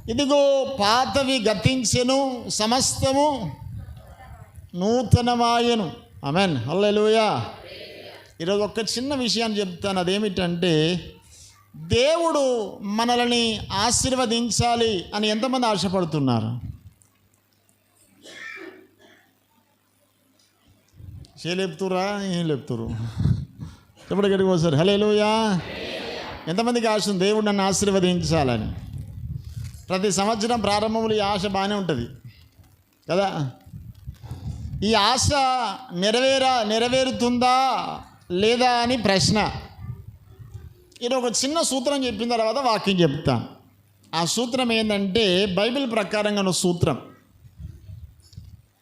ఇదిగో పాతవి గతించెను, సమస్తము నూతనమాయెను. ఆమేన్, హల్లెలూయా. ఈరోజు ఒక చిన్న విషయాన్ని చెప్తాను. అదేమిటంటే, దేవుడు మనల్ని ఆశీర్వదించాలి అని ఎంతమంది ఆశపడుతున్నారు? లేపుతురా, ఏం లేపుతురు? ఎప్పుడు గడికి పోసారు? హల్లెలూయా. ఎంతమందికి ఆశ ఉంది దేవుడు నన్ను ఆశీర్వదించాలని? ప్రతి సంవత్సరం ప్రారంభంలో ఈ ఆశ బాగానే ఉంటుంది కదా. ఈ ఆశ నెరవేరుతుందా లేదా అని ప్రశ్న. ఇది ఒక చిన్న సూత్రం చెప్పిన తర్వాత వాక్యం చెప్తాను. ఆ సూత్రం ఏంటంటే, బైబిల్ ప్రకారంగా ఉన్న సూత్రం.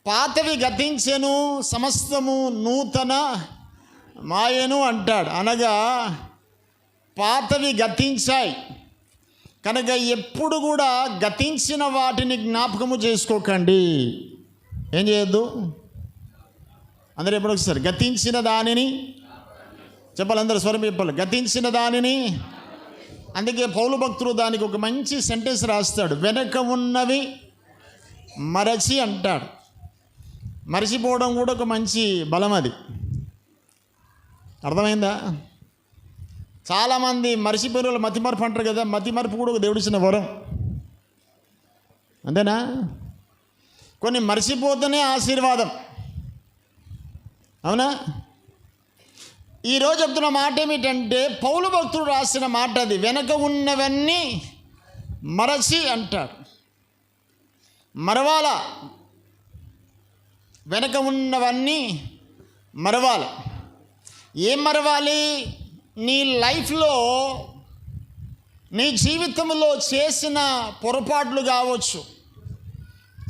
పాతవి గతించెను, సమస్తము నూతన మాయెను అంటాడు. అనగా పాతవి గతించాయి కనుక ఎప్పుడు కూడా గతించిన వాటిని జ్ఞాపకము చేసుకోకండి. ఏం చేయొద్దు? అందరూ ఎప్పుడు ఒకసారి గతించిన దానిని చెప్పాలి. అందరూ స్వరం చెప్పాలి, గతించిన దానిని. అందుకే పౌలు భక్తుడు దానికి ఒక మంచి సెంటెన్స్ రాస్తాడు. వెనక ఉన్నవి మరచి అంటాడు. మరచిపోవడం కూడా ఒక మంచి బలం. అది అర్థమైందా? చాలామంది మర్చిపోయిన వాళ్ళు మతిమరుపు అంటారు కదా. మతిమరుపు కూడా ఒక దేవుడు ఇచ్చిన వరం, అంతేనా? కొన్ని మర్చిపోతేనే ఆశీర్వాదం, అవునా? ఈరోజు చెప్తున్న మాట ఏమిటంటే, పౌలు భక్తుడు రాసిన మాట అది. వెనక ఉన్నవన్నీ మరచి అంటాడు. మరవాల, వెనక ఉన్నవన్నీ మరవాలి. ఏం మరవాలి? నీ లైఫ్లో, నీ జీవితంలో చేసిన పొరపాట్లు కావచ్చు,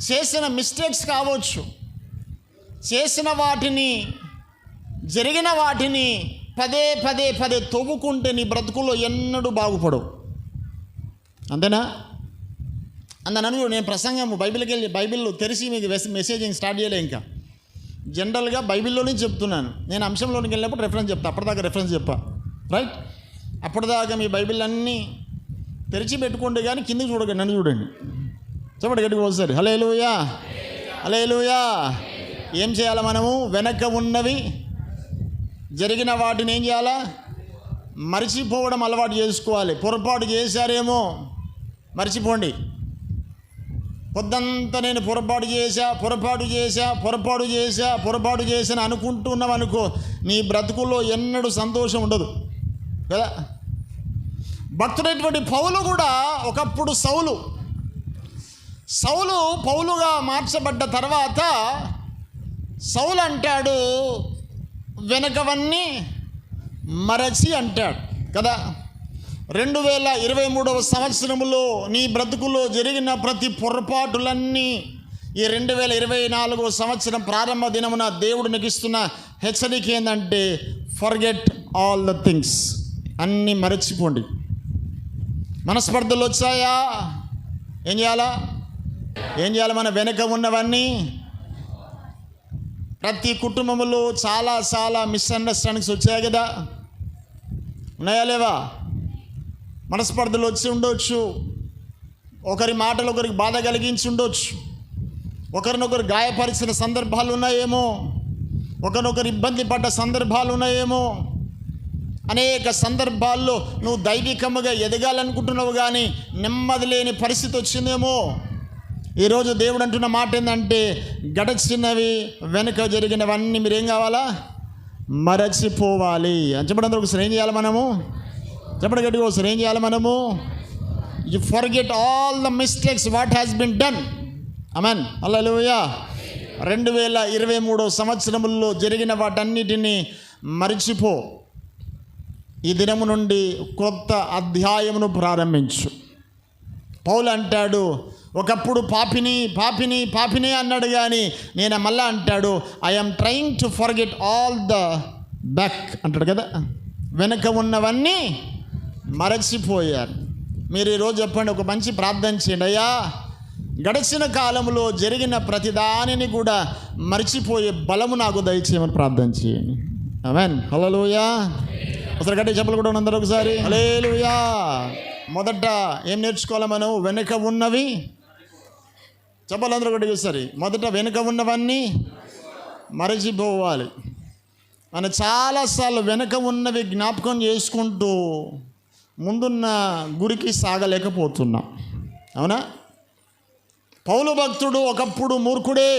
చేసిన మిస్టేక్స్ కావచ్చు, చేసిన వాటిని, జరిగిన వాటిని పదే పదే పదే తవ్వుకుంటే నీ బ్రతుకుల్లో ఎన్నడూ బాగుపడవు, అంతేనా? అందుకని నేను ప్రసంగం బైబిల్ తెరిచి మీకు మెసేజింగ్ స్టార్ట్ చేయలే. ఇంకా జనరల్గా బైబిల్లోనే చెప్తున్నాను. నేను అంశంలోనికి వెళ్ళినప్పుడు రెఫరెన్స్ చెప్తా. అప్పటిదాకా రెఫరెన్స్ చెప్పా, రైట్? అప్పటిదాకా మీ బైబిల్ అన్నీ తెరిచి పెట్టుకోండి, కానీ కిందకి చూడకండి, నన్ను చూడండి. చెప్పండి గట్టిగా ఒకసారి, హల్లెలూయా, హల్లెలూయా. ఏం చేయాలి మనము? వెనక ఉన్నవి, జరిగిన వాటిని ఏం చేయాలా? మర్చిపోవడం అలవాటు చేసుకోవాలి. పొరపాటు చేశారేమో మర్చిపోండి. పొద్దంతా నేను పొరపాటు చేశా అనుకుంటున్నావు అనుకో, నీ బ్రతుకుల్లో ఎన్నడూ సంతోషం ఉండదు కదా. భక్తుడైనటువంటి పౌలు కూడా ఒకప్పుడు సౌలు పౌలుగా మార్చబడ్డ తర్వాత సౌలు అంటాడు, వెనకవన్నీ మరచి అంటాడు కదా. 2023 సంవత్సరంలో నీ బ్రతుకులో జరిగిన ప్రతి పొరపాటులన్నీ ఈ 2024 సంవత్సరం ప్రారంభ దినమున దేవుడు నీకు ఇస్తున్న హెచ్చరిక ఏంటంటే, ఫర్గెట్ ఆల్ ద థింగ్స్. అన్నీ మరచిపోండి. మనస్పర్ధలు వచ్చాయా? ఏం చేయాలి? మన వెనక ఉన్నవన్నీ. ప్రతి కుటుంబంలో చాలా మిస్అండర్స్టాండింగ్స్ వచ్చాయి కదా, ఉన్నాయా లేవా? మనస్పర్ధలు వచ్చి ఉండొచ్చు, ఒకరి మాటలు ఒకరికి బాధ కలిగించి ఉండొచ్చు, ఒకరినొకరు గాయపరిచిన సందర్భాలు ఉన్నాయేమో, ఒకరినొకరు ఇబ్బంది పడ్డ సందర్భాలు ఉన్నాయేమో. అనేక సందర్భాల్లో నువ్వు దైవికముగా ఎదగాలనుకుంటున్నావు, కానీ నెమ్మది లేని పరిస్థితి వచ్చిందేమో. ఈరోజు దేవుడు అంటున్న మాట ఏంటంటే, గడచినవి, వెనుక జరిగినవన్నీ మీరేం కావాలా? మరచిపోవాలి అని చెప్పడం. ఒకసారి ఏం చేయాలి మనము? చెప్పడం గట్టిగా ఒకసారి ఏం చేయాలి మనము? You forget all the mistakes what has been done. Amen, hallelujah. 2023 సంవత్సరంలో జరిగిన వాటన్నిటినీ మరిచిపో. ఈ దినము నుండి కొత్త అధ్యాయమును ప్రారంభించు. పౌలు అంటాడు, ఒకప్పుడు పాపిని అన్నాడు, కానీ నేను మళ్ళా అంటాడు, I'm trying to forget all the back అంటాడు కదా. వెనక ఉన్నవన్నీ మరచిపోయారు. మీరు ఈరోజు చెప్పండి, ఒక మంచి ప్రార్థన చేయండి. అయ్యా, గడిచిన కాలంలో జరిగిన ప్రతిదానిని కూడా మర్చిపోయే బలము నాకు దయచేయమని ప్రార్థన చేయండి. ఆమేన్, హల్లెలూయా. ఒకసారి గట్టిగా చెప్పలు కూడా అందరూ ఒకసారి హల్లెలూయా. మొదట ఏం నేర్చుకోవాలి మనం? వెనుక ఉన్నవి చెప్పాలందరూ ఒకటి చూస్తారు. మొదట వెనుక ఉన్నవన్నీ మరచిపోవాలి. మనం చాలాసార్లు వెనుక ఉన్నవి జ్ఞాపకం చేసుకుంటూ ముందున్న గురికి సాగలేకపోతున్నాం. అవునా? పౌలు భక్తుడు ఒకప్పుడు మూర్ఖుడే.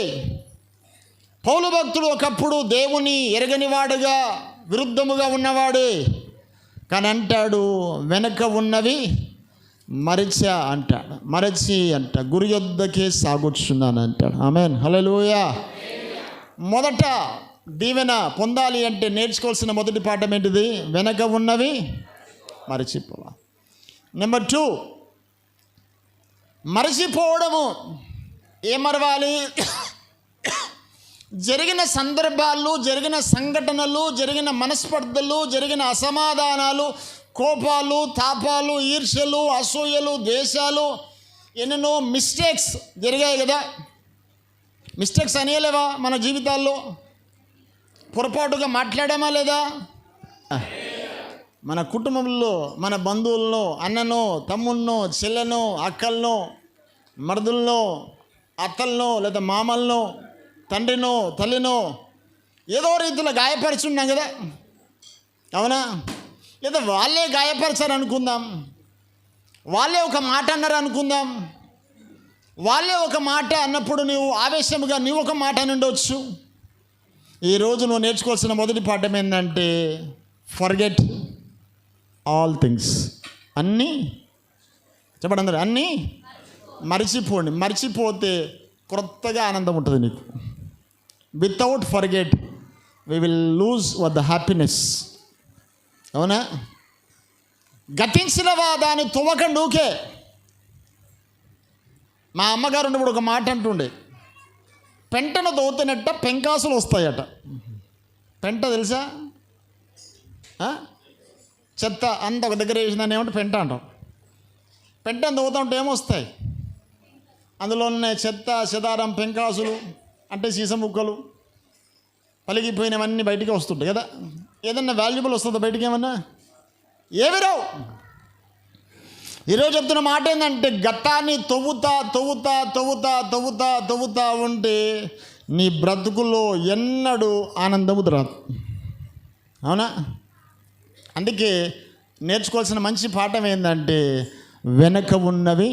పౌలు భక్తుడు ఒకప్పుడు దేవుని ఎరగనివాడుగా విరుద్ధముగా ఉన్నవాడే. కానీ అంటాడు, వెనక ఉన్నవి మరచా అంటాడు. మరచి అంట గురి యొద్దకే సాగుచున్నాను అంటాడు. ఆమేన్, హల్లెలూయా. మొదట దీవెన పొందాలి అంటే నేర్చుకోవాల్సిన మొదటి పాఠం ఏంటిది? వెనక ఉన్నవి మరచిపోవాలి. నెంబర్ 2, మరచిపోవడము. ఏం మరవాలి? జరిగిన సందర్భాలు, జరిగిన సంఘటనలు, జరిగిన మనస్పర్ధలు, జరిగిన అసమాధానాలు, కోపాలు, తాపాలు, ఈర్ష్యలు, అసూయలు, ద్వేషాలు, ఎన్నెన్నో మిస్టేక్స్ జరిగాయి కదా. మిస్టేక్స్ అనేలేవా మన జీవితాల్లో? పొరపాటుగా మాట్లాడామా లేదా? మన కుటుంబంలో, మన బంధువులను, అన్నను, తమ్ముళ్ళను, చెల్లెను, అక్కలను, మరుదులను, అత్తలను, లేదా మామలను, తండ్రినో తల్లినో ఏదో రీతిలో గాయపరుచున్నాం కదా. అవునా? లేదా వాళ్ళే గాయపరిచారు అనుకుందాం, వాళ్ళే ఒక మాట అన్నారు అనుకుందాం. వాళ్ళే ఒక మాట అన్నప్పుడు నువ్వు ఆవేశముగా నువ్వు ఒక మాట నుండొచ్చు. ఈరోజు నువ్వు నేర్చుకోవాల్సిన మొదటి పాఠం ఏంటంటే ఫర్గెట్ ఆల్ థింగ్స్. అన్నీ చెప్పండి అందరూ, అన్నీ మర్చిపోండి. మర్చిపోతే కొత్తగా ఆనందం ఉంటుంది నీకు. Without forget we will lose the happiness. అవునా? గతించినవా దాన్ని తువ్వక నూకే. మా అమ్మగారు ఉన్నప్పుడు ఒక మాట అంటుండే, పెంటను దోతునట్ట పెంకాసులు వస్తాయట. పెంట తెలుసా? చెత్త అంత ఒక దగ్గర వేసిందని ఏమంటే పెంట అంటాం. పెంటను దోతా ఉంటే ఏమొస్తాయి? అందులో ఉన్న చెత్త చెదారం, పెంకాసులు అంటే సీస ముక్కలు, పలిగిపోయినవన్నీ బయటికి వస్తుంటాయి కదా. ఏదన్నా వాల్యుబుల్ వస్తుందా బయటికి? ఏమన్నా ఏవి రావు. ఈరోజు చెప్తున్న మాట ఏంటంటే గతాన్ని తవ్వుతా ఉంటే నీ బ్రతుకులో ఎన్నడూ ఆనందము రాదు. అవునా? అందుకే నేర్చుకోవాల్సిన మంచి పాఠం ఏంటంటే వెనక ఉన్నవి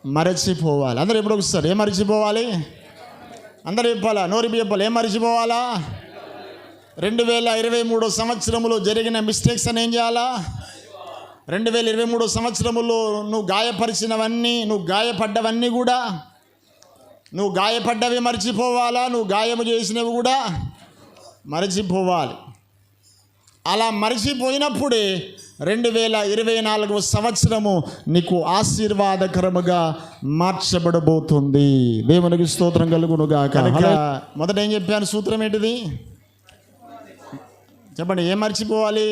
మరచిపోవాలి. అందరూ ఎప్పుడు ఒకసారి ఏం మరచిపోవాలి? అందరూ చెప్పాలా? నోరు చెప్పాలి. ఏం మరచిపోవాలా? 2023 సంవత్సరంలో జరిగిన మిస్టేక్స్ అని ఏం చేయాలా? 2023 సంవత్సరంలో నువ్వు గాయపరిచినవన్నీ, నువ్వు గాయపడ్డవన్నీ కూడా, నువ్వు గాయపడ్డవి మర్చిపోవాలా, నువ్వు గాయము చేసినవి కూడా మరచిపోవాలి. అలా మరచిపోయినప్పుడే 2024 సంవత్సరము నీకు ఆశీర్వాదకరముగా మార్చబడబోతుంది. దేవునికి స్తోత్రం కలుగునుగా. కనుక మొదట ఏం చెప్పాను? సూత్రం ఏంటిది చెప్పండి. ఏం మర్చిపోవాలి?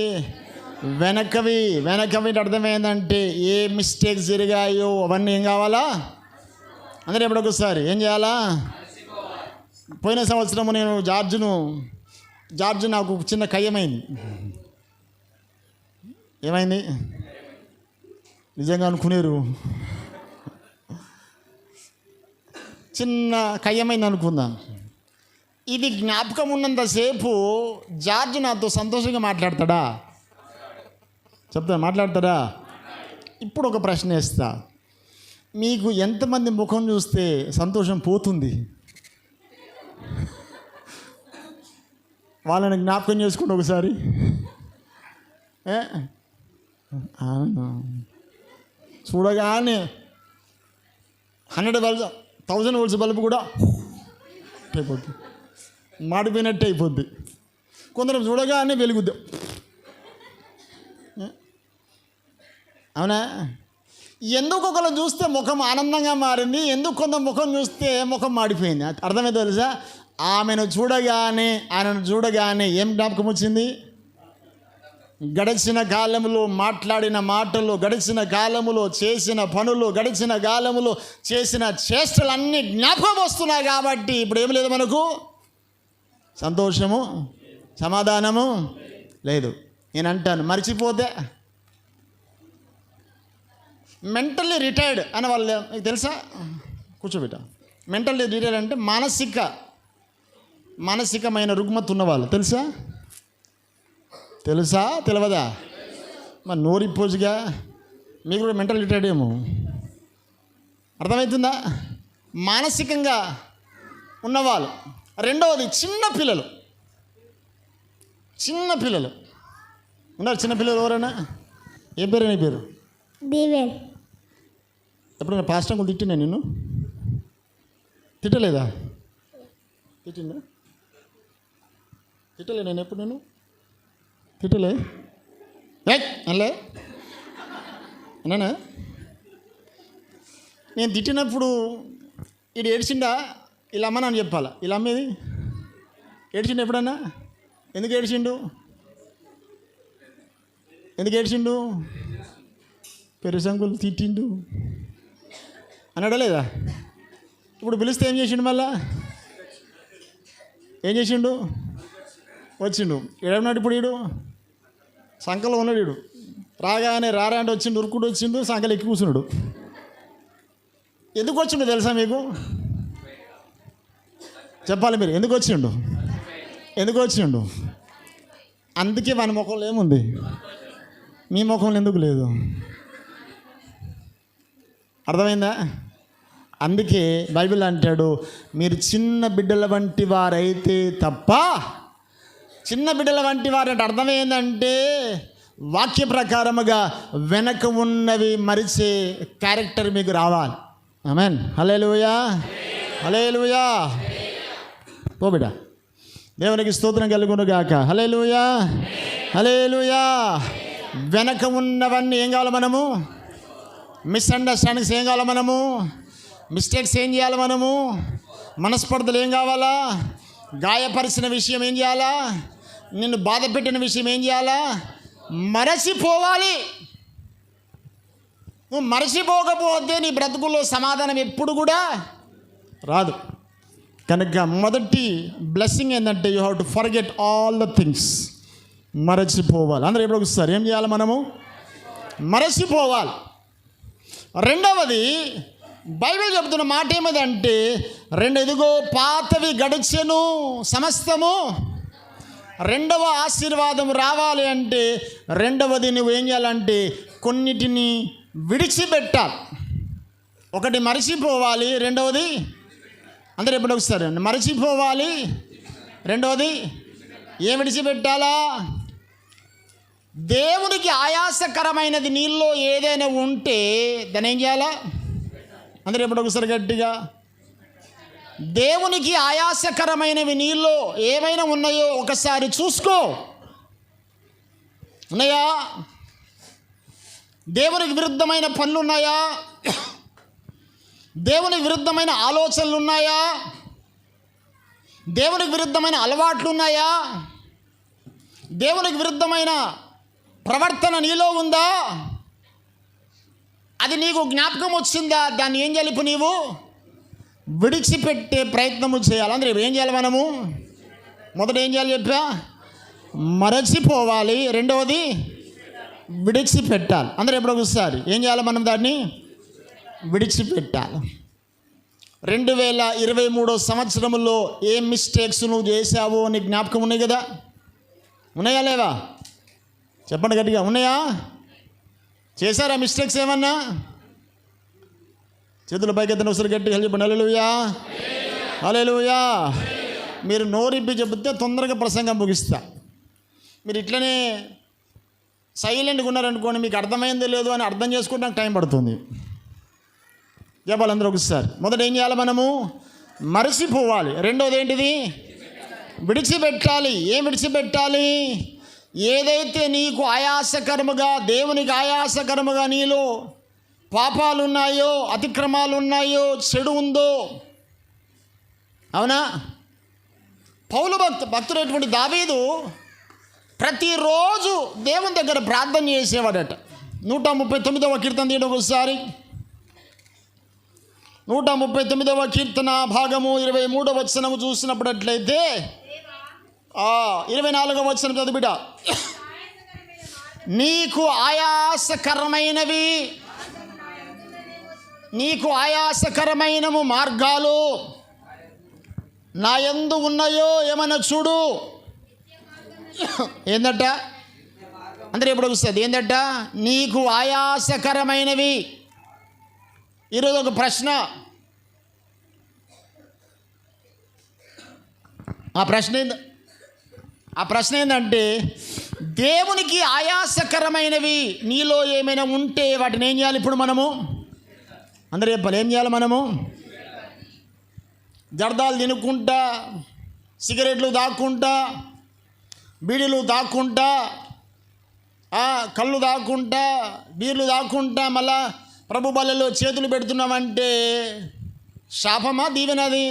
వెనకవి అర్థం ఏంటంటే ఏ మిస్టేక్స్ జరిగాయో అవన్నీ ఏం కావాలా? అందరూ ఎప్పుడొకసారి ఏం చేయాలా? పోయిన సంవత్సరము నేను జార్జ్ నాకు చిన్న కయ్యమైంది. ఏమైంది? నిజంగా అనుకునేరు, చిన్న కయ్యమైంది అనుకుందాం. ఇది జ్ఞాపకం ఉన్నంతసేపు జార్జ్ నాతో సంతోషంగా మాట్లాడతాడా? మాట్లాడతాడా? ఇప్పుడు ఒక ప్రశ్న వేస్తా. మీకు ఎంతమంది ముఖం చూస్తే సంతోషం పోతుంది? వాళ్ళని జ్ఞాపకం చేసుకుంటే ఒకసారి. చూడగానే 100,000 వోల్ట్స్ బల్బు కూడా అయిపోద్ది, మాడిపోయినట్టు అయిపోద్ది. కొందరు చూడగానే వెలుగుద్ది. అవునా? ఎందుకు ఒకరు చూస్తే ముఖం ఆనందంగా మారింది, ఎందుకు కొంత ముఖం చూస్తే ముఖం మాడిపోయింది? అర్థమైతే తెలుసా? ఆమెను చూడగానే, ఆయనను చూడగానే ఏం జ్ఞాపకం వచ్చింది? గడిచిన కాలంలో మాట్లాడిన మాటలు, గడిచిన కాలంలో చేసిన పనులు, గడిచిన కాలంలో చేసిన చేష్టలన్నీ జ్ఞాపకం వస్తున్నాయి. కాబట్టి ఇప్పుడు ఏం లేదు మనకు? సంతోషము, సమాధానము లేదు. నేను అంటాను, మర్చిపోతే మెంటల్లీ రిటైర్డ్ అని వాళ్ళు మీకు తెలుసా? కూర్చోబెట్ట. మెంటల్లీ రిటైర్డ్ అంటే మానసికమైన రుగ్మత ఉన్నవాళ్ళు. తెలుసా తెలియదా? మరి నోరిపోజుగా మీకు కూడా మెంటల్ రిటైర్డ్ ఏమో. అర్థమవుతుందా? మానసికంగా ఉన్నవాళ్ళు. రెండవది చిన్న పిల్లలు ఉన్నారు. చిన్నపిల్లలు ఎవరైనా? ఏం పేరు నీ పేరు? దీవెన్. ఎప్పుడైనా పాస్టర్ అంకుల్ తిట్టినా నిన్ను? తిట్టలేదా? తిట్టలే నేను ఎప్పుడు? నేను తిట్టలే అనలే అన్నానా? నేను తిట్టినప్పుడు ఇది ఏడ్చిండా ఇలా అమ్మ నన్ను చెప్పాలా? ఇలా అమ్మేది ఏడ్చిండు ఎప్పుడన్నా? ఎందుకు ఏడ్చిండు? పెరుసంకులు తిట్టిండు అన్నాడా లేదా? ఇప్పుడు పిలిస్తే ఏం చేసిండు? మళ్ళా ఏం చేసిండు? వచ్చిండు. ఏడన్నాడు ఇప్పుడు? ఈడు సంకలో ఉన్నాడు. ఈడు రాగానే రారా అంటే వచ్చిండు, ఉరుకుడు వచ్చిండు, సంకలు ఎక్కి కూర్చున్నాడు. ఎందుకు వచ్చిండు తెలుసా మీకు? చెప్పాలి మీరు. ఎందుకు వచ్చిండు? అందుకే వాని ముఖంలో ఏముంది, మీ ముఖంలో ఎందుకు లేదు? అర్థమైందా? అందుకే బైబిల్ అంటాడు, మీరు చిన్న బిడ్డల వంటి వారైతే తప్ప. చిన్న బిడ్డల వంటి వారంటే అర్థం ఏంటంటే వాక్య ప్రకారముగా వెనక ఉన్నవి మరిచే క్యారెక్టర్ మీకు రావాలి. ఆమేన్. హల్లెలూయా. పో బిడ్డ. దేవునికి స్తోత్రం కలుగును గాక. హల్లెలూయా. వెనక ఉన్నవన్నీ ఏం కావాలి మనము? మిస్అండర్స్టాండింగ్స్ ఏం కావాలి మనము? మిస్టేక్స్ ఏం చేయాలి మనము? మనస్పర్ధలు ఏం కావాలా? గాయపరిచిన విషయం ఏం చేయాలా? నిన్ను బాధ పెట్టిన విషయం ఏం చేయాలా? మరచిపోవాలి. నువ్వు మరచిపోకపోతే నీ బ్రతుకుల్లో సమాధానం ఎప్పుడు కూడా రాదు. కనుక మొదటి బ్లెస్సింగ్ ఏంటంటే you have to forget all the things. మరచిపోవాలి. అందరూ ఎప్పుడు ఒకసారి ఏం చేయాలి? మనము మరచిపోవాలి. రెండవది బైబిల్ చెబుతున్న మాట ఏమిటంటే ఇదిగో పాతవి గడిచెను సమస్తము. రెండవ ఆశీర్వాదం రావాలి అంటే రెండవది నువ్వు ఏం చేయాలంటే కొన్నిటిని విడిచిపెట్టాలి. ఒకటి మరచిపోవాలి, రెండవది అందరూ ఎప్పుడు ఒకసారి మరచిపోవాలి. రెండవది ఏం విడిచిపెట్టాలా? దేవునికి ఆయాసకరమైనది నీళ్ళలో ఏదైనా ఉంటే దాన్ని ఏం చేయాలా? అందరూ ఎప్పుడు ఒకసారి గట్టిగా. దేవునికి ఆయాసకరమైనవి నీళ్ళు ఏమైనా ఉన్నాయో ఒకసారి చూసుకో. ఉన్నాయా? దేవునికి విరుద్ధమైన పనులు ఉన్నాయా? దేవునికి విరుద్ధమైన ఆలోచనలు ఉన్నాయా? దేవునికి విరుద్ధమైన అలవాట్లు ఉన్నాయా? దేవునికి విరుద్ధమైన ప్రవర్తన నీలో ఉందా? అది నీకు జ్ఞాపకం వచ్చిందా? దాన్ని ఏం చేయాలి? ఇప్పుడు నీవు విడిచిపెట్టే ప్రయత్నము చేయాలి. అందరూ ఏం చేయాలి? మనము మొదట ఏం చేయాలి చెప్పా? మరచిపోవాలి. రెండవది విడిచిపెట్టాలి. అందరూ ఎప్పుడో ఒకసారి ఏం చేయాలి? మనం దాన్ని విడిచిపెట్టాలి. 2023 సంవత్సరంలో ఏ మిస్టేక్స్ నువ్వు చేసావో నీ జ్ఞాపకం ఉన్నాయి కదా? ఉన్నాయా లేవా? చెప్పండి గట్టిగా. ఉన్నాయా? చేశారా మిస్టేక్స్ ఏమన్నా? చేతుల పైకెత్తిన ఒకసారి గట్టిగా చెప్పండి. హల్లెలూయా. మీరు నోరిప్పి చెబితే తొందరగా ప్రసంగం ముగిస్తా. మీరు ఇట్లనే సైలెంట్గా ఉన్నారనుకోండి, మీకు అర్థమైందో లేదో అని అర్థం చేసుకుంటే నాకు టైం పడుతుంది. చెప్పాలి అందరూ ఒకసారి. మొదట ఏం చేయాలి? మనము మరచిపోవాలి. రెండోది ఏంటిది? విడిచిపెట్టాలి. ఏం విడిచిపెట్టాలి? ఏదైతే నీకు ఆయాసకరముగా, దేవునికి ఆయాసకరముగా నీలో పాపాలు ఉన్నాయో, అతిక్రమాలు ఉన్నాయో, చెడు ఉందో. అవునా? పౌలు భక్తుడైనటువంటి దావీదు ప్రతిరోజు దేవుని దగ్గర ప్రార్థన చేసేవాడట. 139వ కీర్తన తీయడం ఒకసారి. 139వ కీర్తన భాగము 23వ వచనము చూసినప్పుడట్లయితే 24వ వచనం చదివిడ. నీకు ఆయాసకరమైనవి నీకు ఆయాసకరమైన మార్గాలు నా యందు ఉన్నాయో ఏమన్నా చూడు. ఏందట? అందరూ ఎప్పుడు వస్తుంది ఏందట? నీకు ఆయాసకరమైనవి. ఈరోజు ఒక ప్రశ్న, ఆ ప్రశ్న ఏంటంటే, దేవునికి ఆయాసకరమైనవి నీలో ఏమైనా ఉంటే వాటిని ఏం చేయాలి ఇప్పుడు మనము? అందరూ చెప్పాలి, ఏం చేయాలి మనము? జర్దాలు తినుకుంటా, సిగరెట్లు తాక్కుంటా, బీడీలు తాక్కుంటా, కళ్ళు తాక్కుంటా, బీర్లు తాక్కుంటా, మళ్ళా ప్రభు బలలో చేతులు పెడుతున్నామంటే శాపమా దీవెనది?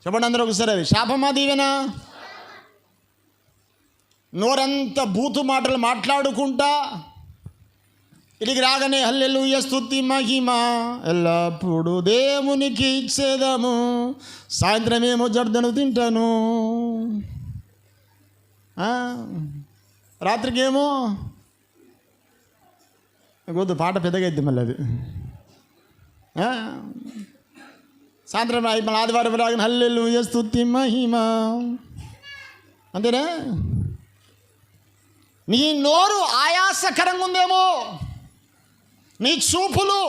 చెప్పండి అందరూ ఒకసారి, అది శాపమా దీవెనా? నోరంతా బూతు మాటలు మాట్లాడుకుంటా ఇడికి రాగానే హల్లెలూయా స్తుతి మహిమ ఎల్లప్పుడు దేవునికి ఇచ్చేదాము, సాయంత్రం ఏమో జర్దను తింటాను, రాత్రికి ఏమో వద్దు, పాట పెద్దగా అయితే మళ్ళీ అది. సాయంత్రం మళ్ళీ ఆదివారం రాగానే హల్లెలూయా స్తుతి మహిమ, అంతేనా? నీ నోరు ఆయాసకరంగా ఉందేమో, నీ చూపులు,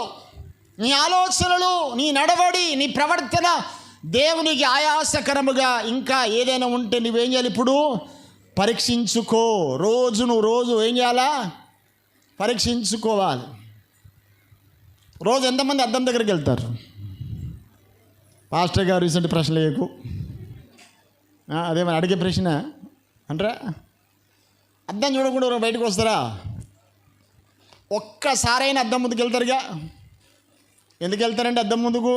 నీ ఆలోచనలు, నీ నడవడి, నీ ప్రవర్తన దేవునికి ఆయాసకరముగా ఇంకా ఏదైనా ఉంటే నువ్వేం చేయాలి? ఇప్పుడు పరీక్షించుకో. రోజు ఏం చేయాలా? పరీక్షించుకోవాలి. రోజు ఎంతమంది అద్దం దగ్గరికి వెళ్తారు? పాస్టర్ గారు రీసెంట్ ప్రశ్నలు వేయకు, అదేమని అడిగే ప్రశ్న అంటారా? అద్దం చూడకుండా బయటకు వస్తారా? ఒక్కసారైనా అద్దం ముందుకు వెళ్తారుగా. ఎందుకు వెళ్తారండి అద్దం ముందుకు?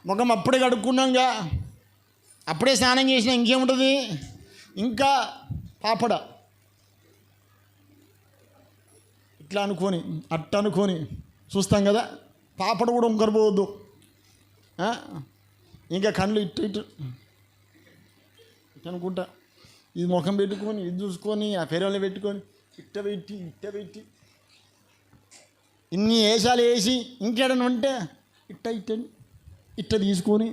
ముఖం అప్పుడే కడుక్కున్నాంగా, అప్పుడే స్నానం చేసినా ఇంకేముంటుంది? ఇంకా పాపడ ఇట్లా అనుకొని అట్ట అనుకొని చూస్తాం కదా. పాపడ కూడా ఉంకరిపోవద్దు. ఇంకా కళ్ళు ఇటు ఇటు అనుకుంటా, ఇది ముఖం పెట్టుకొని, ఇది చూసుకొని, ఆ ఫెరవలు పెట్టుకొని, ఇట్ట పెట్టి ఇన్ని వేషాలు వేసి ఇంకేడని ఉంటే ఇట్ట తీసుకొని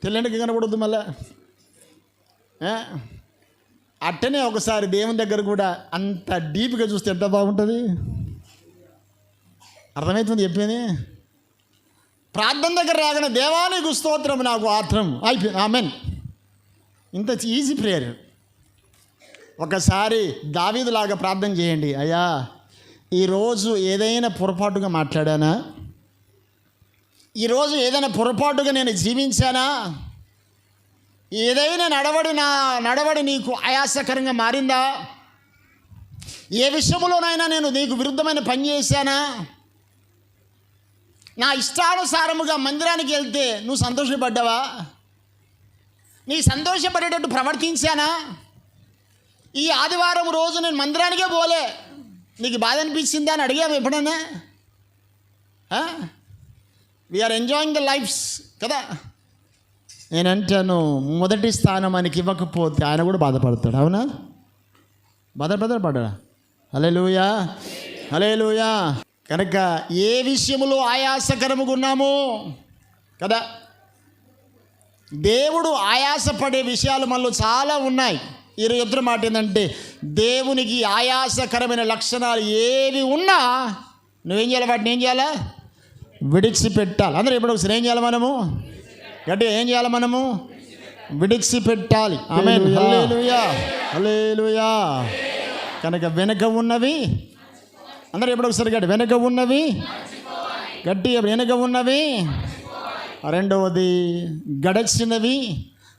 తెల్లంటికి కనబడద్దు మళ్ళా. అట్టనే ఒకసారి దేవుని దగ్గర కూడా అంత డీప్గా చూస్తే ఎంత బాగుంటుంది. అర్థమవుతుంది చెప్పేది? ప్రార్థన దగ్గర రాగానే దేవానికి స్తోత్రం, నాకు ఆత్రం అయిపోయింది, ఆమెన్. ఇంత ఈజీ ప్రేయర్. ఒకసారి దావీదులాగా ప్రార్థన చేయండి. అయ్యా, ఈరోజు ఏదైనా పొరపాటుగా మాట్లాడానా? ఈరోజు ఏదైనా పొరపాటుగా నేను జీవించానా? ఏదైనా నడవడి నీకు ఆయాసకరంగా మారిందా? ఏ విషయంలోనైనా నేను నీకు విరుద్ధమైన పని చేశానా? నా ఇష్టానుసారముగా మందిరానికి వెళ్తే నువ్వు సంతోషపడ్డావా? నీ సంతోషపడేటట్టు ప్రవర్తించానా? ఈ ఆదివారం రోజు నేను మందిరానికే పోలే, నీకు బాధ అనిపించిందా అని అడిగాము ఎప్పుడైనా? వీఆర్ ఎంజాయింగ్ ద లైఫ్స్ కదా. నేనంటాను, మొదటి స్థానం ఆయనకి ఇవ్వకపోతే ఆయన కూడా బాధపడతాడు. అవునా? బాధపడ్డా? హల్లెలూయా, హల్లెలూయా. కనుక ఏ విషయంలో ఆయాసకరముగా ఉన్నామో కదా, దేవుడు ఆయాసపడే విషయాలు మనలో చాలా ఉన్నాయి. ఈరోజు ఎదురు మాట ఏంటంటే, దేవునికి ఆయాసకరమైన లక్షణాలు ఏవి ఉన్నా నువ్వేం చేయాలి? వాటిని ఏం చేయాలా? విడిచిపెట్టాలి. అందరూ ఎప్పుడు ఒకసారి ఏం చేయాలి? మనము గట్టిగా ఏం చేయాలి? మనము విడిచిపెట్టాలి. ఆమేన్, హల్లెలూయా, హల్లెలూయా. కనుక వెనక ఉన్నవి, అందరూ ఎప్పుడు ఒకసారి గట్టి, వెనక ఉన్నవి గట్టి, వెనక ఉన్నవి. రెండవది, గడచినవి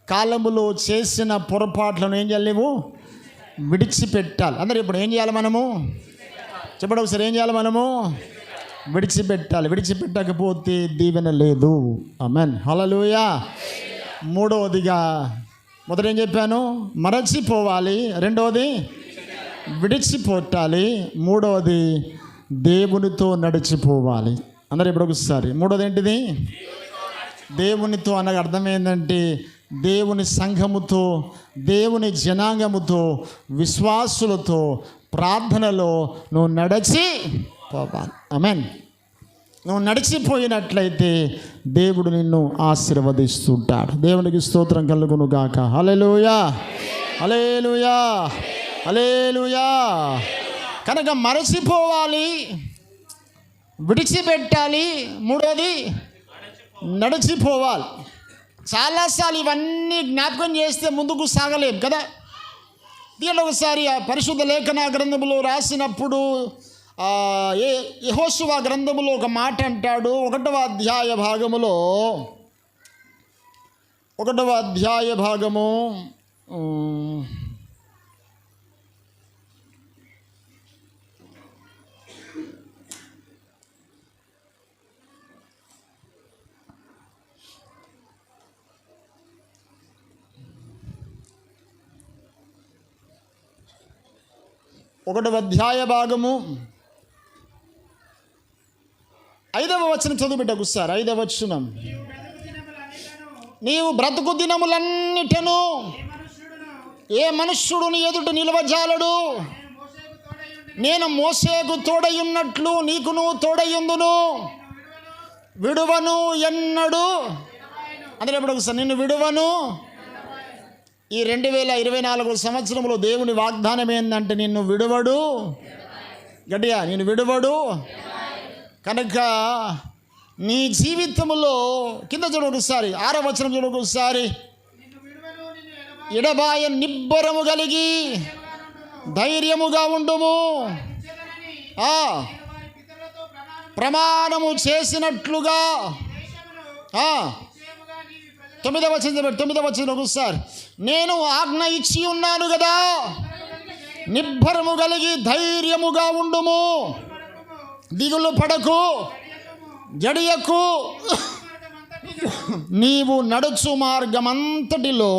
కాలములో చేసిన పొరపాట్లను ఏం చేయలేవు? విడిచిపెట్టాలి. అందరూ ఇప్పుడు ఏం చేయాలి? మనము చెప్పండి ఒకసారి, ఏం చేయాలి? మనము విడిచిపెట్టాలి. విడిచిపెట్టకపోతే దీవెన లేదు. ఆమేన్, హల్లెలూయా. మూడవదిగా, మొదట ఏం చెప్పాను? మరచిపోవాలి. రెండవది విడిచిపెట్టాలి. మూడవది దేవునితో నడిచిపోవాలి. అందరూ ఇప్పుడు ఒకసారి, మూడవది ఏంటిది? దేవునితో అనగా అర్థం ఏంటంటే, దేవుని సంఘముతో, దేవుని జనాంగముతో, విశ్వాసులతో ప్రార్థనలో నువ్వు నడిచి పోవాలి. ఆమేన్. నువ్వు నడిచిపోయినట్లయితే దేవుడు నిన్ను ఆశీర్వదిస్తుంటాడు. దేవునికి స్తోత్రం కలుగును గాక. హల్లెలూయా, హల్లెలూయా, హల్లెలూయా. కనుక మరచిపోవాలి, విడిచిపెట్టాలి, మూడోది నడిచిపోవాలి. చాలాసార్లు ఇవన్నీ జ్ఞాపకం చేస్తే ముందుకు సాగలేం కదా. దీనిలో ఒకసారి ఆ పరిశుద్ధ లేఖన గ్రంథములో రాసినప్పుడు యెహోషువ గ్రంథములో ఒక మాట అంటాడు. 1వ అధ్యాయ భాగములో 1వ అధ్యాయ భాగము 1వ అధ్యాయ భాగము 5వ వచనం చదువు బిడ్డకు సార్. 5వ వచనం, నీవు బ్రతుకు దినములన్నిటను ఏ మనుష్యుడు నీ ఎదుట నిలవజాలడు. నేను మోసేకు తోడయున్నట్లు నీకును తోడయుందును, విడువను ఎన్నడు. అందులో ఇప్పుడు ఒకసారి, నిన్ను విడువను. ఈ 2024 సంవత్సరంలో దేవుని వాగ్దానం ఏంటంటే నిన్ను విడువడు. గట్టిగా, నేను విడువడు. కనుక నీ జీవితంలో కింద చూడు ఒకసారి, 6వ వచనం చూడు ఒకసారి, ఎడబాయ నిబ్బరము కలిగి ధైర్యముగా ఉండుము, ప్రమాణము చేసినట్లుగా. 9వ వచనం ఒకసారి, నేను ఆజ్ఞ ఇచ్చి ఉన్నాను కదా, నిబ్బరము కలిగి ధైర్యముగా ఉండుము, దిగులు పడకు, జడియకు, నీవు నడుచు మార్గమంతటిలో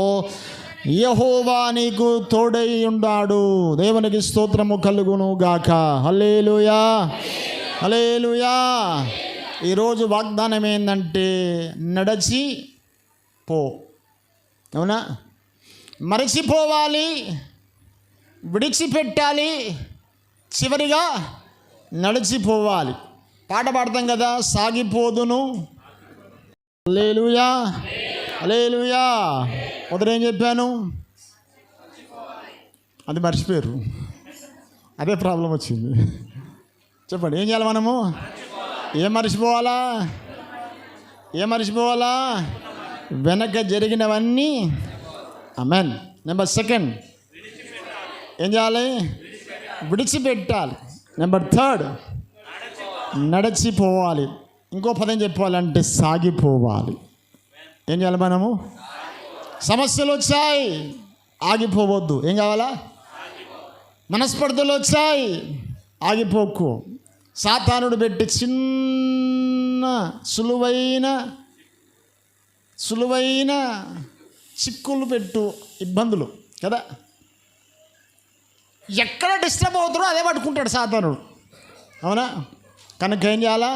యెహోవా నీకు తోడై ఉన్నాడు. దేవునికి స్తోత్రము కలుగును గాక. హల్లెలూయా, హల్లెలూయా. ఈరోజు వాగ్దానం ఏంటంటే నడిచి పో. అవునా? మరచిపోవాలి, విడిచిపెట్టాలి, చివరిగా నడిచిపోవాలి. పాట పాడతాం కదా, సాగిపోదును. హల్లెలూయా, హల్లెలూయా. మొదట ఏం చెప్పాను? అది మర్చిపోయారు. అదే ప్రాబ్లం వచ్చింది. చెప్పండి, ఏం చేయాలి మనము? ఏం మర్చిపోవాలా? వెనక జరిగినవన్నీ. ఆమేన్. నెంబర్ 2 ఏం చేయాలి? విడిచిపెట్టాలి. నెంబర్ 3 నడిచిపోవాలి. ఇంకో పదం చెప్పాలంటే సాగిపోవాలి. ఏం చేయాలి మనము? సమస్యలు వచ్చాయి, ఆగిపోవద్దు. ఏం కావాలా? మనస్పర్ధలు వచ్చాయి, ఆగిపోకు. సాతానుడు పెట్టి చిన్న సులువైన చిక్కులు పెట్టు, ఇబ్బందులు కదా. ఎక్కడ డిస్టర్బ్ అవుతారో అదే పట్టుకుంటాడు సాతానుడు. అవునా? కనుక ఏం చేయాలా?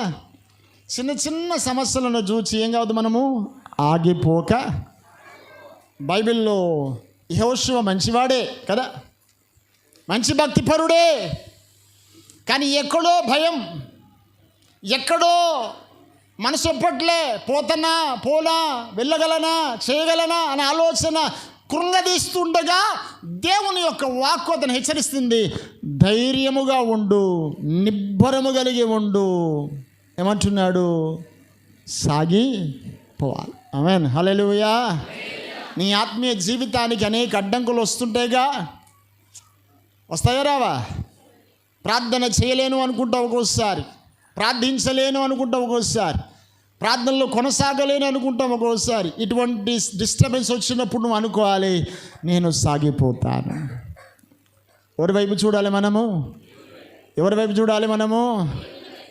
చిన్న సమస్యలను చూసి ఏం కావద్దు మనము? ఆగిపోక. బైబిల్లో యెహోషువ మంచివాడే కదా, మంచి భక్తిపరుడే. కానీ ఎక్కడో భయం, ఎక్కడో మనసు ఒప్పట్లే, పోలా, వెళ్ళగలనా, చేయగలనా అనే ఆలోచన కృంగదీస్తుండగా దేవుని యొక్క వాక్కు అతను హెచ్చరిస్తుంది. ధైర్యముగా ఉండు, నిబ్బరము కలిగి ఉండు. ఏమంటున్నాడు? సాగిపోవాలి. ఆమేన్. హల్లెలూయా. నీ ఆత్మీయ జీవితానికి అనేక అడ్డంకులు వస్తుంటాయిగా. వస్తాయా రావా? ప్రార్థన చేయలేను అనుకుంటావు ఒక్కోసారి, ప్రార్థించలేను అనుకుంటావు ఒక్కోసారి, ప్రార్థనలో కొనసాగలేను అనుకుంటాం ఒక్కోసారి. ఇటువంటి డిస్టర్బెన్స్ వచ్చినప్పుడు నువ్వు అనుకోవాలి, నేను సాగిపోతాను. ఎవరి వైపు చూడాలి మనము?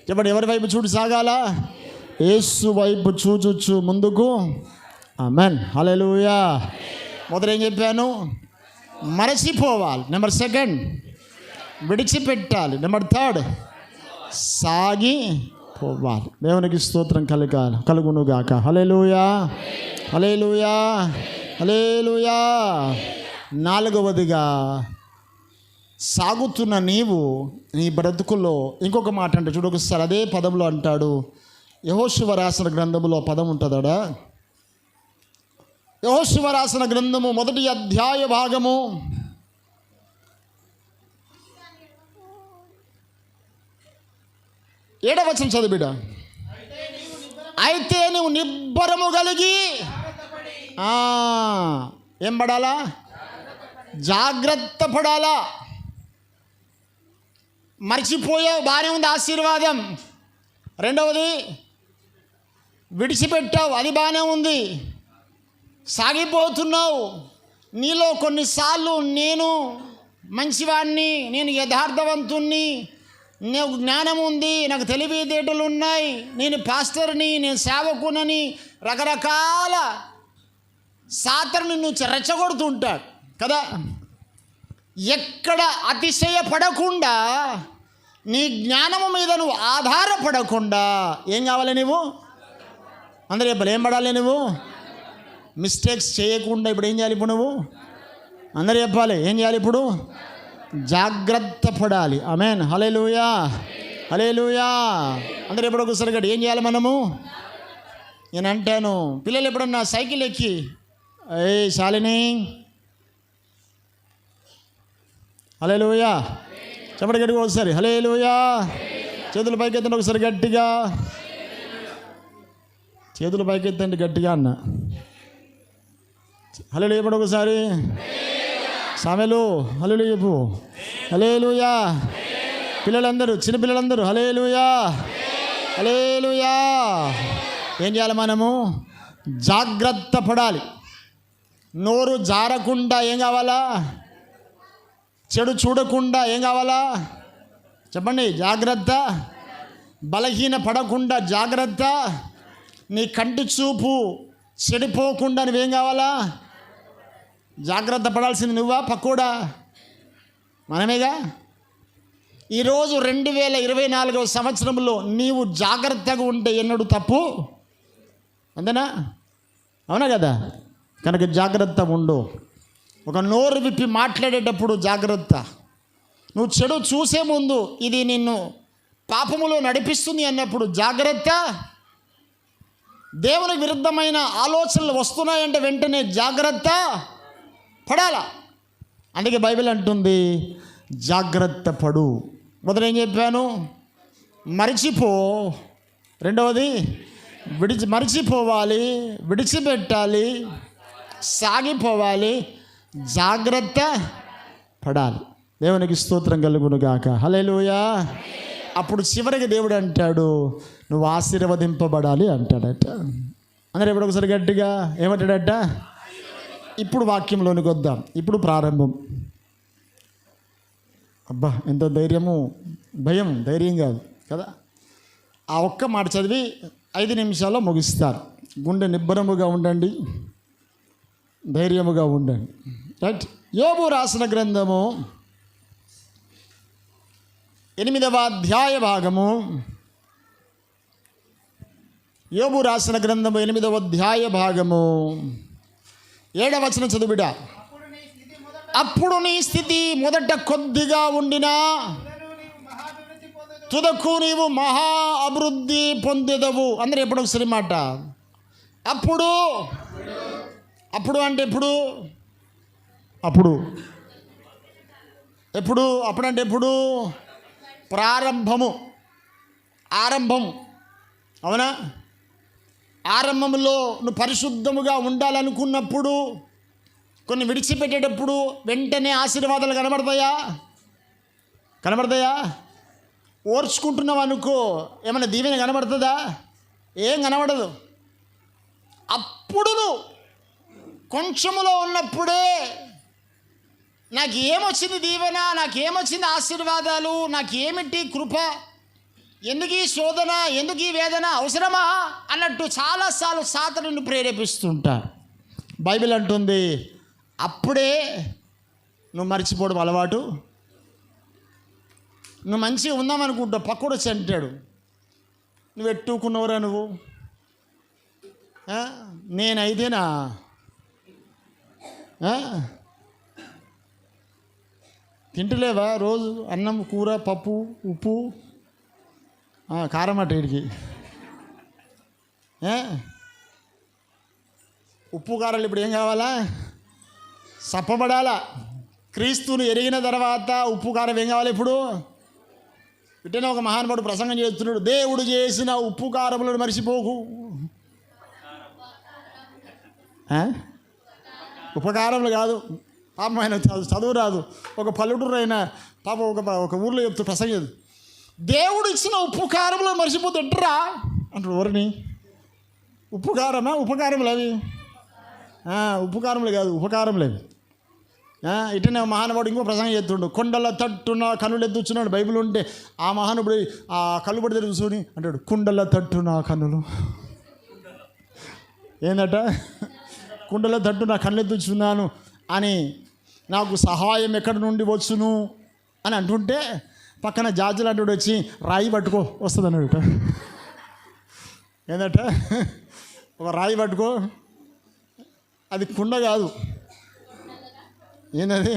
చెప్పండి, ఎవరి వైపు చూడు సాగాలా? యేసు వైపు చూచు ముందుకు. ఆమేన్. హల్లెలూయా. మొదట ఏం చెప్పాను? మరచిపోవాలి. నెంబర్ 2 విడిచిపెట్టాలి. నెంబర్ 3 సాగిపోవాలి. దేవునికి స్తోత్రం కలుగునుగాక. హల్లెలూయా, హల్లెలూయా, హల్లెలూయా. 4వదిగా సాగుతున్న నీవు నీ బ్రతుకుల్లో ఇంకొక మాట అంటే చూడు, ఒకసారి అదే పదంలో అంటాడు. యెహోషువ రాసిన గ్రంథములో పదం ఉంటుందా? యెహోషువ రాసిన గ్రంథము 1వ అధ్యాయ భాగము 7వ వచనం చదువు బిడ్డ. అయితే నువ్వు నిబ్బరము కలిగి ఏం పడాలా? జాగ్రత్త పడాలా. మర్చిపోయావు, బాగానే ఉంది ఆశీర్వాదం. రెండవది విడిచిపెట్టావు, అది బాగానే ఉంది, సాగిపోతున్నావు. నీలో కొన్నిసార్లు నేను మంచివాడిని, నేను యథార్థవంతుణ్ణి, నాకు జ్ఞానం ఉంది, నాకు తెలివితేటలు ఉన్నాయి, నేను పాస్టర్ని, నేను సేవకునని రకరకాల సాతరుని నువ్వు రెచ్చగొడుతుంటాడు కదా. ఎక్కడ అతిశయపడకుండా, నీ జ్ఞానము మీద నువ్వు ఆధారపడకుండా ఏం కావాలి? నువ్వు అందరూ చెప్పాలి, ఏం పడాలి? నువ్వు మిస్టేక్స్ చేయకుండా ఇప్పుడు ఏం చేయాలి? ఇప్పుడు నువ్వు అందరూ చెప్పాలి, ఏం చేయాలి? ఇప్పుడు జాగ్రత్త పడాలి. ఆమేన్, హల్లెలూయా, హల్లెలూయా. అందరూ ఎప్పుడు ఒకసారి గట్టి ఏం చేయాలి మనము? నేను అంటాను, పిల్లలు ఎప్పుడన్నా సైకిల్ ఎక్కి శాలిని హల్లెలూయా చెప్పండి గట్టిగా ఒకసారి, హల్లెలూయా. చేతులు పైకెత్తండి ఒకసారి గట్టిగా, చేతులు పైకెత్తండి గట్టిగా అన్న. హల్లెలూయా చెప్పండి ఒకసారి. సామెలు హల్లెలూయా చెప్పు, హల్లెలూయా. పిల్లలందరూ, చిన్నపిల్లలందరూ హల్లెలూయా, హల్లెలూయా. ఏం చేయాలి మనము? జాగ్రత్త పడాలి. నోరు జారకుండా ఏం కావాలా? చెడు చూడకుండా ఏం కావాలా? చెప్పండి, జాగ్రత్త. బలహీన పడకుండా జాగ్రత్త. నీ కంటి చూపు చెడిపోకుండా నువ్వేం కావాలా? జాగ్రత్త పడాల్సింది నువ్వా పక్కోడా? మనమేగా. ఈరోజు 2024వ సంవత్సరంలో నీవు జాగ్రత్తగా ఉంటే ఎన్నడూ తప్పు, అంతేనా? అవునా కదా? కనుక జాగ్రత్త ఉండు. ఒక నోరు విప్పి మాట్లాడేటప్పుడు జాగ్రత్త. నువ్వు చెడు చూసే ముందు ఇది నిన్ను పాపములో నడిపిస్తుంది అన్నప్పుడు జాగ్రత్త. దేవునికి విరుద్ధమైన ఆలోచనలు వస్తున్నాయంటే వెంటనే జాగ్రత్త పడాలా. అందుకే బైబిల్ అంటుంది జాగ్రత్త పడు. మొదలు ఏం చెప్పాను? మరిచిపో. రెండవది మరిచిపోవాలి, విడిచిపెట్టాలి, సాగిపోవాలి, జాగ్రత్త పడాలి. దేవునికి స్తోత్రం కలుగును గాక, హల్లెలూయా. అప్పుడు చివరికి దేవుడు అంటాడు, నువ్వు ఆశీర్వదింపబడాలి అంటాడట. అందరూ ఎప్పుడు ఒకసారి గట్టిగా ఏమంటాడట? ఇప్పుడు వాక్యంలోనికి వద్దాం. ఇప్పుడు ప్రారంభం. అబ్బా ఎంత ధైర్యము, భయం, ధైర్యం కాదు కదా. ఆ ఒక్క మాట చదివి 5 నిమిషాల్లో ముగిస్తారు. గుండె నిబ్బరముగా ఉండండి, ధైర్యముగా ఉండండి. రైట్. యోబు రాసిన గ్రంథము 8వ అధ్యాయ భాగము. యోబు రాసిన గ్రంథము 8వ అధ్యాయ భాగము 7వ వచనం చదువుట. అప్పుడు నీ స్థితి మొదట కొద్దిగా ఉండినా తుదకు నీవు మహా అభివృద్ధి పొందేదవు. అందరూ ఎప్పుడు ఒకసారి మాట. అప్పుడు అప్పుడు అంటే ఎప్పుడు? అప్పుడు ఎప్పుడు? అప్పుడు అంటే ఎప్పుడు? ప్రారంభము, ఆరంభం. అవునా? ఆరంభంలో నువ్వు పరిశుద్ధముగా ఉండాలనుకున్నప్పుడు, కొన్ని విడిచిపెట్టేటప్పుడు వెంటనే ఆశీర్వాదాలు కనబడతాయా? కనబడతాయా? ఓర్చుకుంటున్నావు అనుకో, ఏమైనా దీవెన కనబడుతుందా? ఏం కనబడదు. అప్పుడు నువ్వు కొంచెములో ఉన్నప్పుడే నాకు ఏమొచ్చింది దీవెన, నాకేమొచ్చింది ఆశీర్వాదాలు, నాకేమిటి కృప, ఎందుకు ఈ శోధన, ఎందుకు ఈ వేదన, అవసరమా అన్నట్టు చాలాసార్లు సాతానుని ప్రేరేపిస్తుంటారు. బైబిల్ అంటుంది అప్పుడే నువ్వు మర్చిపోవడం అలవాటు. నువ్వు మంచిగా ఉందామనుకుంటావు, పక్కడు వచ్చి అంటాడు, నువ్వు ఎట్టుకున్నవరా నువ్వు, నేనైతేనా తింటలేవా రోజు అన్నం, కూర, పప్పు, ఉప్పు, కారం అట వీడికి. ఉప్పు కారాలు ఇప్పుడు ఏం కావాలా? సప్పబడాలా. క్రీస్తుని ఎరిగిన తర్వాత ఉప్పు కారం ఏం కావాలి? ఇప్పుడు ఇట్టనే ఒక మహానుభావుడు ప్రసంగం చేస్తున్నాడు, దేవుడు చేసిన ఉప్పు కారములను మర్చిపోకు. ఉపకారములు కాదు పాపం, ఆయన చదువు రాదు, ఒక పల్లెటూరు అయినా పాపం ఒక ఊర్లో చెప్తూ ప్రసంగం, దేవుడు ఇచ్చిన ఉప్పు కారములు మర్చిపోతే ఎట్రా అంటాడు. ఎవరిని? ఉప్పు కారమా? ఉపకారములు అవి, ఉప్పు కారములు కాదు, ఉపకారములు అవి. ఇటనే మహానుభావుడు ఇంకో ప్రసంగం చేస్తుండు, కొండల తట్టున కనులు ఎత్తుచున్నాడు. బైబిల్ ఉంటే ఆ మహానుభుడు ఆ కళ్ళు పడి తెలుసుని అంటాడు, కుండల తట్టున కనులు. ఏందట? కుండల తట్టు నా కళ్ళు ఎత్తుచున్నాను అని, నాకు సహాయం ఎక్కడి నుండి వచ్చును అని అంటుంటే పక్కన జాజులు అంటూ వచ్చి రాయి పట్టుకో వస్తుంది అన్నాడు. ఏందట? ఒక రాయి పట్టుకో, అది కుండ కాదు. ఏంటది?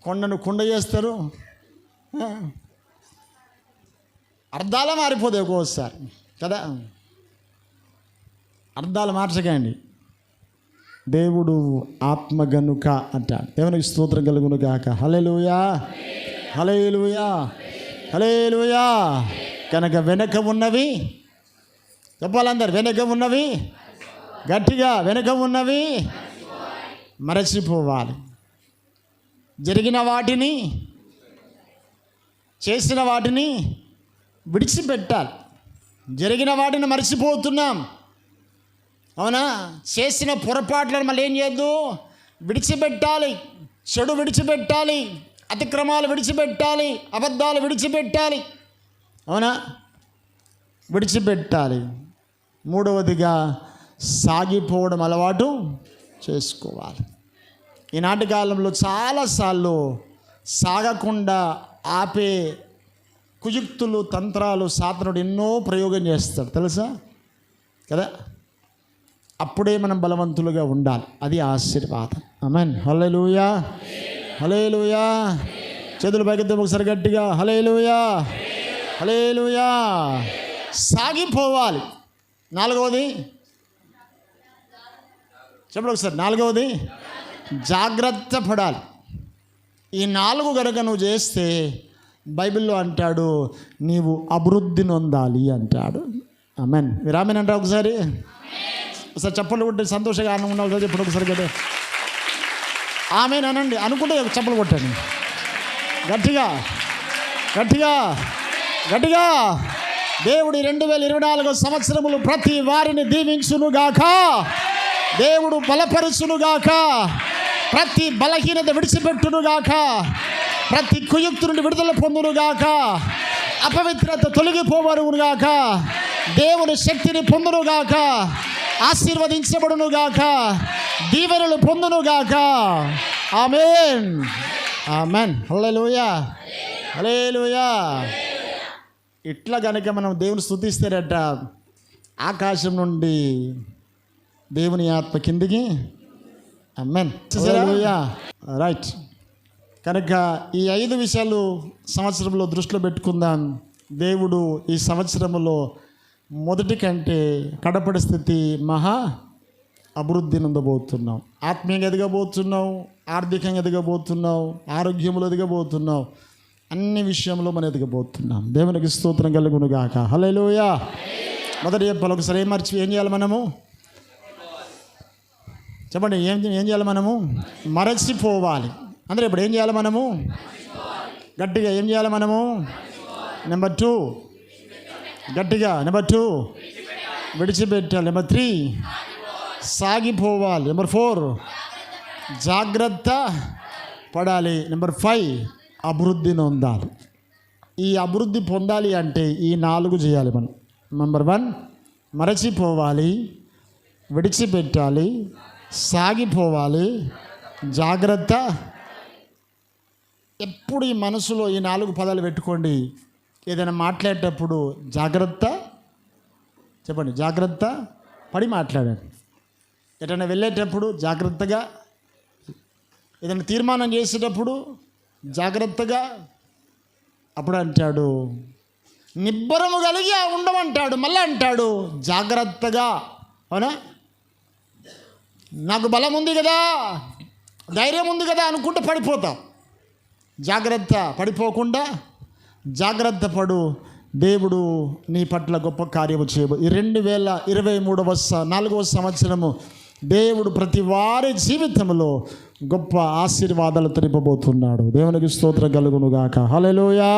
కొండను కుండ చేస్తారు, అర్థాలు మారిపోతాయి ఒక్కోసారి కదా. అర్థాలు మార్చకండి. దేవుడు ఆత్మ గనుక అంటాడు. దేవునికి స్తోత్రం కలుగును గాక. హల్లెలూయా, హల్లెలూయా, హల్లెలూయా. కనుక వెనక ఉన్నవి చెప్పాలందరు, వెనక ఉన్నవి గట్టిగా, వెనక ఉన్నవి మరచిపోవాలి. జరిగిన వాటిని, చేసిన వాటిని విడిచిపెట్టాలి. జరిగిన వాటిని మర్చిపోతున్నాం, అవునా? చేసిన పొరపాట్లను మళ్ళీ ఏం చేయొద్దు, విడిచిపెట్టాలి. చెడు విడిచిపెట్టాలి, అతిక్రమాలు విడిచిపెట్టాలి, అబద్ధాలు విడిచిపెట్టాలి, అవునా? విడిచిపెట్టాలి. మూడవదిగా సాగిపోవడం అలవాటు చేసుకోవాలి. ఈనాటి కాలంలో చాలాసార్లు సాగకుండా ఆపే కుయుక్తులు, తంత్రాలు సాతానుడు ఎన్నో ప్రయోగం చేస్తాడు, తెలుసా కదా. అప్పుడే మనం బలవంతులుగా ఉండాలి, అది ఆశీర్వాదం. ఆమేన్. హల్లెలూయా, హల్లెలూయా. చేతులు పైకెత్తి ఒకసారి గట్టిగా హల్లెలూయా, హల్లెలూయా. సాగిపోవాలి. నాలుగవది చెప్పండి ఒకసారి, నాలుగవది జాగ్రత్త పడాలి. ఈ 4 కనుక నువ్వు చేస్తే బైబిల్లో అంటాడు నీవు అభివృద్ధి నొందాలి అంటాడు. ఆమేన్. మీరు ఆమేన్ అంటారు ఒకసారి చప్పలు కొట్టి సంతోషంగా ఆనందంగా ఉండాలి. చెప్పండి ఒకసారి కదా ఆమేన్ అనండి. అనుకుంటే చప్పలు కొట్టండి గట్టిగా, గట్టిగా, గట్టిగా. దేవుడు 2024 సంవత్సరములు ప్రతి వారిని దీవించునుగాక. దేవుడు బలపరుచునుగాక. ప్రతి బలహీనత విడిచిపెట్టునుగాక. ప్రతి కుయుక్తు నుండి విడుదల పొందునుగాక. అపవిత్రత తొలగిపోవనుగాక. దేవుని శక్తిని పొందునుగాక. ఆశీర్వదించబడునుగాక. దీవెనలు పొందునుగాక. ఆమేన్, ఆమేన్. హల్లెలూయా, హల్లెలూయా. ఇట్లా కనుక మనం దేవుని స్తుతిస్తారట, ఆకాశం నుండి దేవుని ఆత్మ కిందికి. ఆమేన్. హల్లెలూయా. రైట్. కనుక ఈ 5 విషయాలు సంవత్సరంలో దృష్టిలో పెట్టుకుందాం. దేవుడు ఈ సంవత్సరంలో మొదటి కంటే కడపడి స్థితి మహా అభివృద్ధి నొందబోతున్నాం. ఆత్మీయంగా ఎదగబోతున్నాం, ఆర్థికంగా ఎదగబోతున్నాం, ఆరోగ్యంలో ఎదగబోతున్నాం, అన్ని విషయంలో మనం ఎదగబోతున్నాం. దేవునికి స్తోత్రం కలుగును గాక. హల్లెలూయా. మొదటి చెప్పాలి ఒకసారి, ఏం చేయాలి మనము? చెప్పండి, ఏం చేయాలి మనము? మరచిపోవాలి. అందరూ ఇప్పుడు ఏం చేయాలి మనము? గట్టిగా ఏం చేయాలి మనము? నెంబర్ 2 గట్టిగా, నెంబర్ 2 విడిచిపెట్టాలి. నెంబర్ 3 సాగిపోవాలి. నెంబర్ 4 జాగ్రత్త పడాలి. నెంబర్ 5 అభివృద్ధి నొందాలి. ఈ అభివృద్ధి పొందాలి అంటే ఈ 4 చేయాలి మనం. నెంబర్ 1 మరచిపోవాలి, విడిచిపెట్టాలి, సాగిపోవాలి, జాగ్రత్త. ఎప్పుడు ఈ మనసులో ఈ 4 పదాలు పెట్టుకోండి. ఏదైనా మాట్లాడేటప్పుడు జాగ్రత్త చెప్పండి, జాగ్రత్త పడి మాట్లాడండి. ఎటైనా వెళ్ళేటప్పుడు జాగ్రత్తగా, ఏదైనా తీర్మానం చేసేటప్పుడు జాగ్రత్తగా. అప్పుడు అంటాడు నిబ్బరము కలిగి ఉండమంటాడు. మళ్ళీ అంటాడు జాగ్రత్తగా. అవునా? నాకు బలం ఉంది కదా, ధైర్యం ఉంది కదా అనుకుంటూ పడిపోతాం. జాగ్రత్త, పడిపోకుండా జాగ్రత్త పడు. దేవుడు నీ పట్ల గొప్ప కార్యము చేయబో. ఈ 2023 సంవత్సరము దేవుడు ప్రతి వారి జీవితంలో గొప్ప ఆశీర్వాదాలు తెలిపబోతున్నాడు. దేవునికి స్తోత్రం కలుగును గాక. హల్లెలూయా.